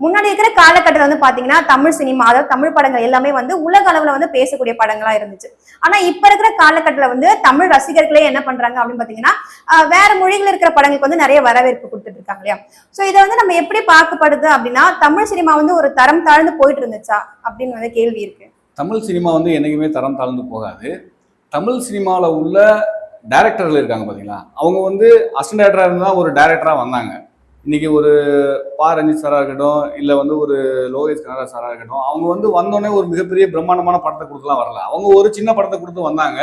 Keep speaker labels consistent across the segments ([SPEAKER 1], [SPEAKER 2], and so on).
[SPEAKER 1] முன்னாடி இருக்கிற காலகட்டத்தில் வந்து பாத்தீங்கன்னா தமிழ் சினிமா, அதாவது தமிழ் படங்கள் எல்லாமே வந்து உலக அளவுல வந்து பேசக்கூடிய படங்களா இருந்துச்சு. ஆனா இப்ப இருக்கிற காலகட்டத்துல வந்து தமிழ் ரசிகர்களே என்ன பண்றாங்க அப்படின்னு பாத்தீங்கன்னா வேற மொழிகள் இருக்கிற படங்களுக்கு வந்து நிறைய வரவேற்பு கொடுத்துட்டு இருக்காங்க இல்லையா? சோ இதை வந்து நம்ம எப்படி பார்க்கப்படுது அப்படின்னா, தமிழ் சினிமா வந்து ஒரு தரம் தாழ்ந்து போயிட்டு இருந்துச்சா அப்படின்னு வந்து கேள்வி இருக்கு.
[SPEAKER 2] தமிழ் சினிமா வந்து என்னைக்குமே தரம் தாழ்ந்து போகாது. தமிழ் சினிமாவில் உள்ள டைரக்டர்கள் இருக்காங்க பார்த்தீங்களா, அவங்க வந்து அசிஸ்டன்ட் டைரக்டராக இருந்தால் ஒரு டைரக்டராக வந்தாங்க. இன்னைக்கு ஒரு பா ரஞ்சித் சாராக இருக்கட்டும், இல்லை வந்து ஒரு லோகேஷ் கனகராஜ் சாராக இருக்கட்டும், அவங்க வந்து வந்தோடனே ஒரு மிகப்பெரிய பிரம்மாண்டமான படத்தை கொடுத்துலாம் வரல. அவங்க ஒரு சின்ன படத்தை கொடுத்து வந்தாங்க,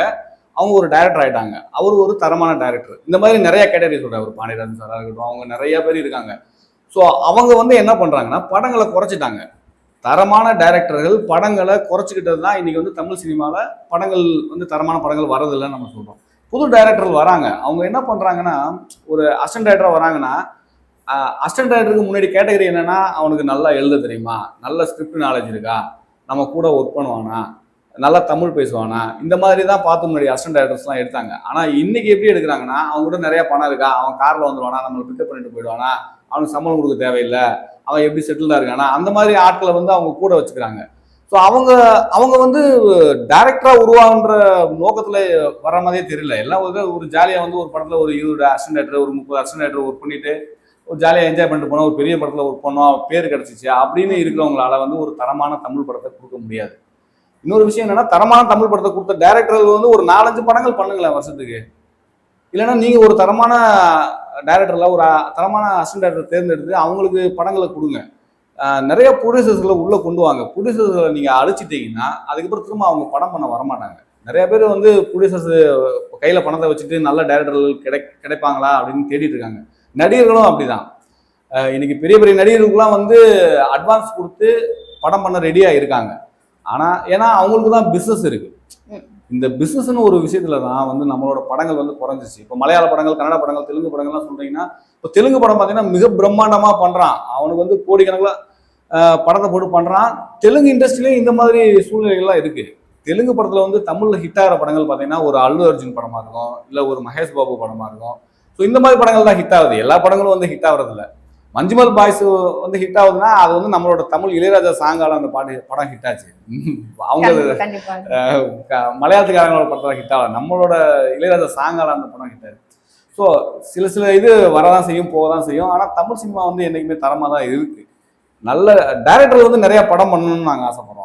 [SPEAKER 2] அவங்க ஒரு டைரக்டர் ஆகிட்டாங்க. அவர் ஒரு தரமான டைரக்டர். இந்த மாதிரி நிறைய கேட்டகரி சொல்கிறார். ஒரு பாண்டியராஜன் சாராக இருக்கட்டும், அவங்க நிறைய பேர் இருக்காங்க. ஸோ அவங்க வந்து என்ன பண்ணுறாங்கன்னா படங்களை குறைச்சிட்டாங்க. தரமான டைரக்டர்கள் படங்களை குறைச்சிக்கிட்டது தான் இன்னைக்கு வந்து தமிழ் சினிமாவில் படங்கள் வந்து தரமான படங்கள் வரதில்லைன்னு நம்ம சொல்கிறோம். புது டைரக்டர்கள் வராங்க, அவங்க என்ன பண்ணுறாங்கன்னா, ஒரு அசிஸ்டன்ட் டைரக்டராக வராங்கன்னா, அசிஸ்டன்ட் டைரக்டருக்கு முன்னாடி கேட்டகரி என்னன்னா, அவனுக்கு நல்லா எழுத தெரியுமா, நல்ல ஸ்கிரிப்ட் நாலேஜ் இருக்கா, நம்ம கூட ஒர்க் பண்ணுவானா, நல்லா தமிழ் பேசுவானா, இந்த மாதிரி தான் பார்த்து முன்னாடி அசிஸ்டன்ட் டைரக்டர்ஸ்லாம் எடுத்தாங்க. ஆனால் இன்னைக்கு எப்படி எடுக்கிறாங்கன்னா, அவங்க கூட நிறைய பணம் இருக்கா, அவன் காரில் வந்துடுவானா, நம்மளை பிக்கப் பண்ணிட்டு போயிடுவானா, அவனுக்கு சம்பளம் கொடுக்க தேவையில்லை, அவன் எப்படி செட்டில்டாக இருக்கானா, அந்த மாதிரி ஆட்களை வந்து அவங்க கூட வச்சுக்கிறாங்க. ஸோ அவங்க அவங்க வந்து டைரக்டராக உருவாகுன்ற நோக்கத்தில் வர மாதிரியே தெரியல. எல்லாம் ஒரு ஜாலியாக வந்து ஒரு படத்தில் ஒரு 20 அசிஸ்டன்ட் டைரக்டர், ஒரு 30 அசிஸ்டன்ட் டைரக்டர் ஒர்க் பண்ணிட்டு ஒரு ஜாலியாக என்ஜாய் பண்ணிட்டு போனால், ஒரு பெரிய படத்தில் ஒர்க் பண்ணோம், பேர் கிடச்சிச்சு அப்படின்னு இருக்கிறவங்களால வந்து ஒரு தரமான தமிழ் படத்தை கொடுக்க முடியாது. இன்னொரு விஷயம் என்னன்னா, தரமான தமிழ் படத்தை கொடுத்த டைரக்டர்கள் வந்து ஒரு 4-5 படங்கள் பண்ணுங்களேன் வருஷத்துக்கு. இல்லைன்னா நீங்கள் ஒரு தரமான டைரக்டரில் ஒரு தரமான அசிஸ்டன்ட் டைரக்டர் தேர்ந்தெடுத்து அவங்களுக்கு படங்களை கொடுங்க. நிறைய ப்ரொடியூசர்ஸ்களை உள்ளே கொண்டு வாங்க. ப்ரொடியூசர்களை நீங்கள் அழிச்சிட்டிங்கன்னா அதுக்கப்புறம் திரும்ப அவங்க படம் பண்ண வரமாட்டாங்க. நிறைய பேர் வந்து ப்ரொடியூசர்ஸ் கையில் பணத்தை வச்சுட்டு நல்ல டைரக்டர்கள் கிடைப்பாங்களா அப்படின்னு தேடிட்டு இருக்காங்க. நடிகர்களும் அப்படிதான். இன்னைக்கு பெரிய பெரிய நடிகர்களுக்கெல்லாம் வந்து அட்வான்ஸ் கொடுத்து படம் பண்ண ரெடியாக இருக்காங்க. ஆனால் ஏன்னா அவங்களுக்கு தான் பிஸ்னஸ் இருக்குது. இந்த பிஸ்னஸ்ன்னு ஒரு விஷயத்துல தான் வந்து நம்மளோட படங்கள் வந்து குறைஞ்சிச்சு. இப்போ மலையாள படங்கள், கன்னட படங்கள், தெலுங்கு படங்கள்லாம் சொல்றீங்கன்னா, இப்போ தெலுங்கு படம் பார்த்தீங்கன்னா மிக பிரம்மாண்டமாக பண்ணுறான். அவனுக்கு வந்து கோடிக்கணக்கில் படத்தை போட்டு பண்ணுறான். தெலுங்கு இண்டஸ்ட்ரியிலையும் இந்த மாதிரி சூழ்நிலைகள்லாம் இருக்குது. தெலுங்கு படத்தில் வந்து தமிழில் ஹிட் ஆகிற படங்கள் பார்த்தீங்கன்னா ஒரு அல்லு அர்ஜுன் படமாக இருக்கும், இல்லை ஒரு மகேஷ் பாபு படமாக இருக்கும். ஸோ இந்த மாதிரி படங்கள் தான் ஹிட் ஆகுது. எல்லா படங்களும் வந்து ஹிட் ஆகுறதில்ல. மஞ்சுமல் பாய்ஸ் வந்து ஹிட் ஆகுதுன்னா அது வந்து நம்மளோட தமிழ் இளையராஜா சாங்கால அந்த படம் ஹிட் ஆச்சு. அவங்க மலையாளத்துக்காரங்களோட படத்தில் ஹிட் ஆகல, நம்மளோட இளையராஜா சாங்கால அந்த படம் ஹிட் ஆச்சு. ஸோ சில இது வரதான் செய்யும், போகதான் செய்யும். ஆனால் தமிழ் சினிமா வந்து என்றைக்குமே தரமாக தான் இருக்கு. நல்ல டைரக்டர் வந்து நிறைய படம் பண்ணணும்னு நாங்கள் ஆசைப்படுறோம்.